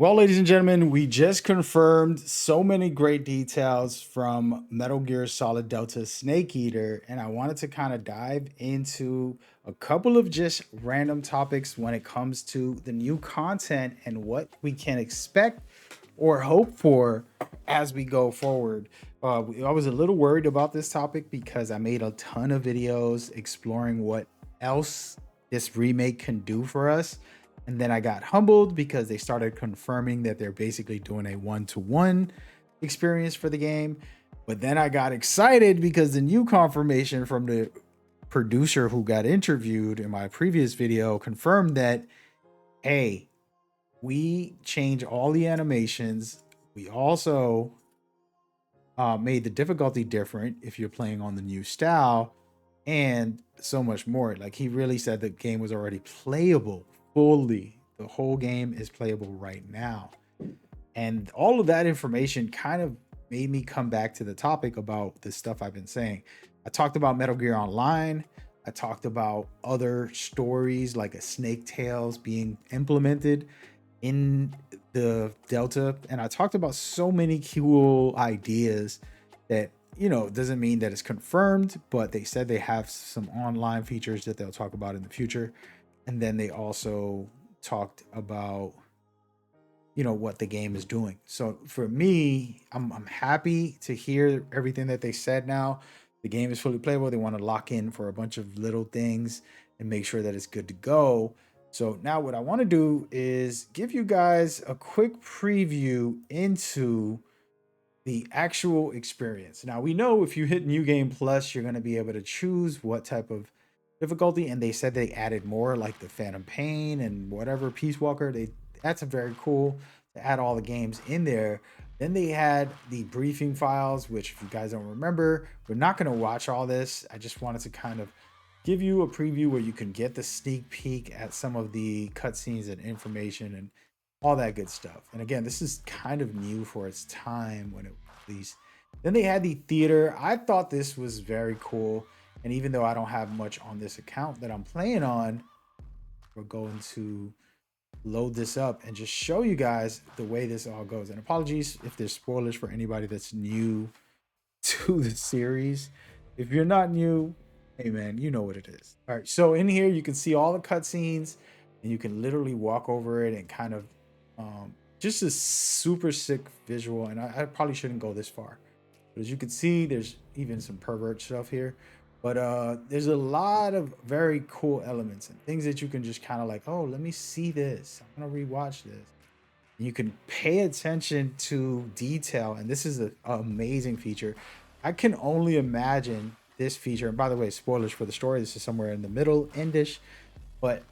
Well, ladies and gentlemen, we just confirmed so many great details from Metal Gear Solid Delta Snake Eater, and I wanted to kind of dive into a couple of just random topics when it comes to the new content and what we can expect or hope for as we go forward. I was a little worried about this topic because I made a ton of videos exploring what else this remake can do for us, and then I got humbled because they started confirming that they're basically doing a one-to-one experience for the game. But then I got excited because the new confirmation from the producer who got interviewed in my previous video confirmed that, hey, we change all the animations. We also made the difficulty different if you're playing on the new style, and so much more. Like, he really said the game was already playable fully. The whole game is playable right now. And all of that information kind of made me come back to the topic about the stuff I've been saying. I talked about Metal Gear Online. I talked about other stories like a Snake Tales being implemented in the Delta. And I talked about so many cool ideas that, doesn't mean that it's confirmed, but they said they have some online features that they'll talk about in the future. And then they also talked about, what the game is doing. So for me, I'm happy to hear everything that they said now. The game is fully playable. They want to lock in for a bunch of little things and make sure that it's good to go. So now what I want to do is give you guys a quick preview into the actual experience. Now, we know if you hit New Game Plus, you're going to be able to choose what type of difficulty, and they said they added more like the Phantom Pain and whatever Peace Walker. That's a very cool to add all the games in there. Then they had the briefing files, which if you guys don't remember, we're not going to watch all this. I just wanted to kind of give you a preview where you can get the sneak peek at some of the cutscenes and information and all that good stuff. And again, this is kind of new for its time when it was released. Then they had the theater. I thought this was very cool. And even though I don't have much on this account that I'm playing on, we're going to load this up and just show you guys the way this all goes. And apologies if there's spoilers for anybody that's new to the series. If you're not new, hey man, you know what it is. All right, so in here you can see all the cutscenes, and you can literally walk over it and kind of just a super sick visual. And I probably shouldn't go this far, but as you can see, there's even some pervert stuff here. But there's a lot of very cool elements and things that you can just kind of like, oh, let me see this. I'm gonna rewatch this. And you can pay attention to detail, and this is an amazing feature. I can only imagine this feature. And by the way, spoilers for the story. This is somewhere in the middle, endish, but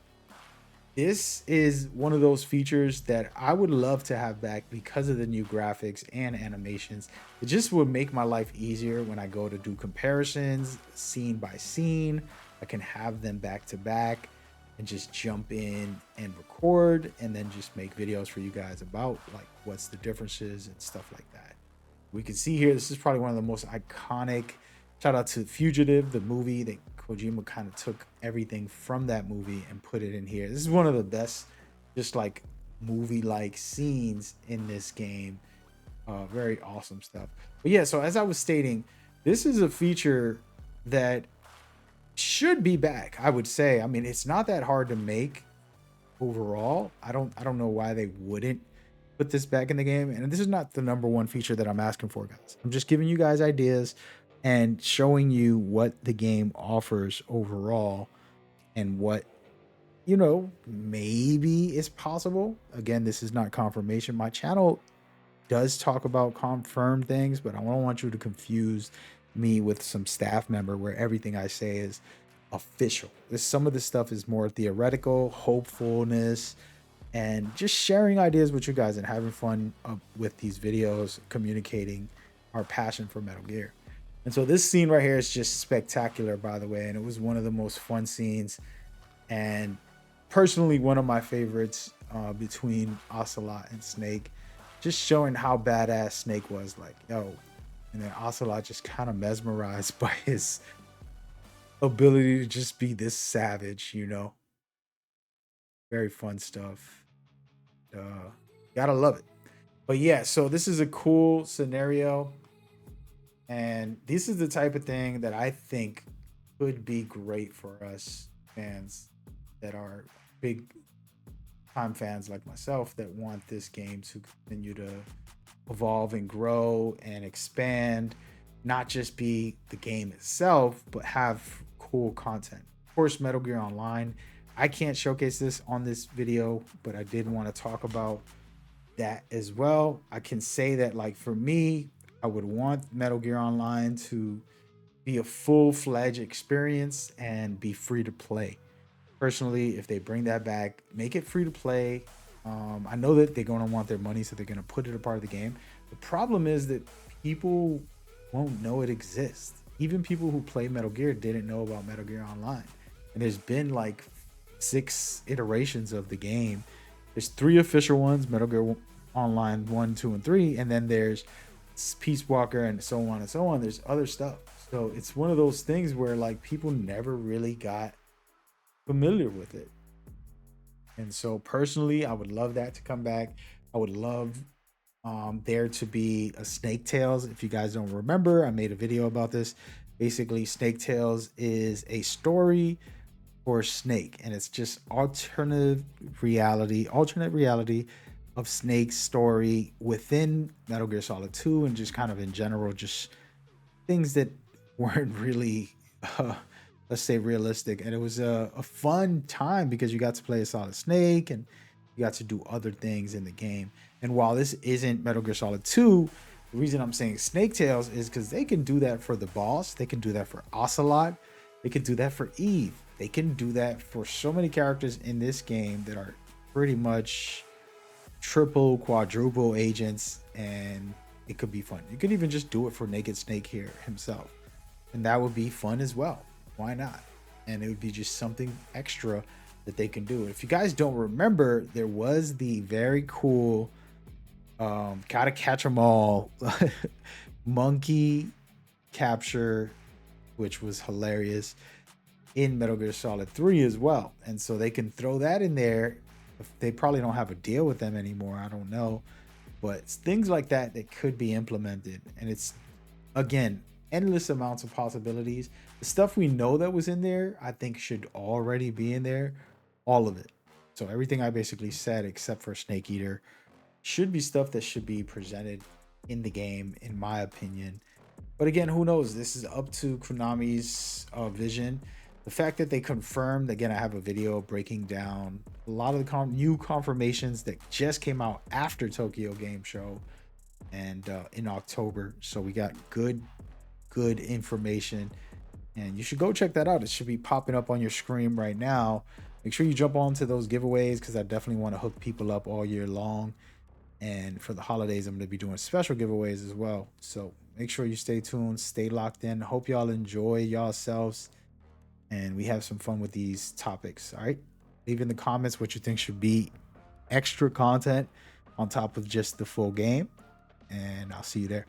this is one of those features that I would love to have back because of the new graphics and animations. It just would make my life easier when I go to do comparisons scene by scene. I can have them back to back and just jump in and record and then just make videos for you guys about like what's the differences and stuff like that. We can see here, this is probably one of the most iconic. Shout out to Fugitive, the movie that Kojima kind of took everything from that movie and put it in here. This is one of the best, just like movie-like scenes in this game. Very awesome stuff. But yeah, so as I was stating, this is a feature that should be back, I would say. I mean, it's not that hard to make overall. I don't know why they wouldn't put this back in the game. And this is not the number one feature that I'm asking for, guys. I'm just giving you guys ideas and showing you what the game offers overall and what, maybe is possible. Again, this is not confirmation. My channel does talk about confirmed things, but I don't want you to confuse me with some staff member where everything I say is official. Some of this stuff is more theoretical, hopefulness, and just sharing ideas with you guys and having fun with these videos, communicating our passion for Metal Gear. And so this scene right here is just spectacular, by the way, and it was one of the most fun scenes, and personally one of my favorites between Ocelot and Snake. Just showing how badass Snake was, like, yo, and then Ocelot just kind of mesmerized by his ability to just be this savage, Very fun stuff. Gotta love it. But yeah, so this is a cool scenario. And this is the type of thing that I think could be great for us fans that are big time fans like myself that want this game to continue to evolve and grow and expand, not just be the game itself, but have cool content. Of course, Metal Gear Online, I can't showcase this on this video, but I did want to talk about that as well. I can say that, like, for me, I would want Metal Gear Online to be a full-fledged experience and be free to play. Personally, if they bring that back, make it free to play. I know that they're going to want their money, so they're going to put it a part of the game. The problem is that people won't know it exists. Even people who play Metal Gear didn't know about Metal Gear Online. And there's been like 6 iterations of the game. There's 3 official ones, Metal Gear Online 1, 2, and 3, and then there's Peace Walker and so on and so on. There's other stuff. So it's one of those things where like people never really got familiar with it. And so personally, I would love that to come back. I would love there to be a Snake Tales. If you guys don't remember, I made a video about this. Basically, Snake Tales is a story for Snake, and it's just alternate reality of Snake's story within Metal Gear Solid 2, and just kind of in general, just things that weren't really let's say realistic. And it was a fun time because you got to play a Solid Snake and you got to do other things in the game. And while this isn't Metal Gear Solid 2, the reason I'm saying Snake Tales is because they can do that for the boss. They can do that for Ocelot. They can do that for Eve. They can do that for so many characters in this game that are pretty much triple, quadruple agents, and it could be fun. You could even just do it for Naked Snake here himself, and that would be fun as well. Why not? And it would be just something extra that they can do. If you guys don't remember, there was the very cool gotta catch 'em all monkey capture, which was hilarious, in Metal Gear Solid 3 as well. And so they can throw that in there. They probably don't have a deal with them anymore, I don't know, but it's things like that that could be implemented. And it's, again, endless amounts of possibilities. The stuff we know that was in there, I think should already be in there, all of it. So everything I basically said, except for Snake Eater, should be stuff that should be presented in the game, in my opinion. But again, who knows? This is up to Konami's vision. The fact that they confirmed, again, I have a video breaking down a lot of the new confirmations that just came out after Tokyo Game Show and in October. So we got good information, and you should go check that out. It should be popping up on your screen right now. Make sure you jump onto those giveaways, because I definitely want to hook people up all year long. And for the holidays, I'm going to be doing special giveaways as well. So make sure you stay tuned, stay locked in. Hope y'all enjoy yourselves, and we have some fun with these topics. All right, leave in the comments what you think should be extra content on top of just the full game, and I'll see you there.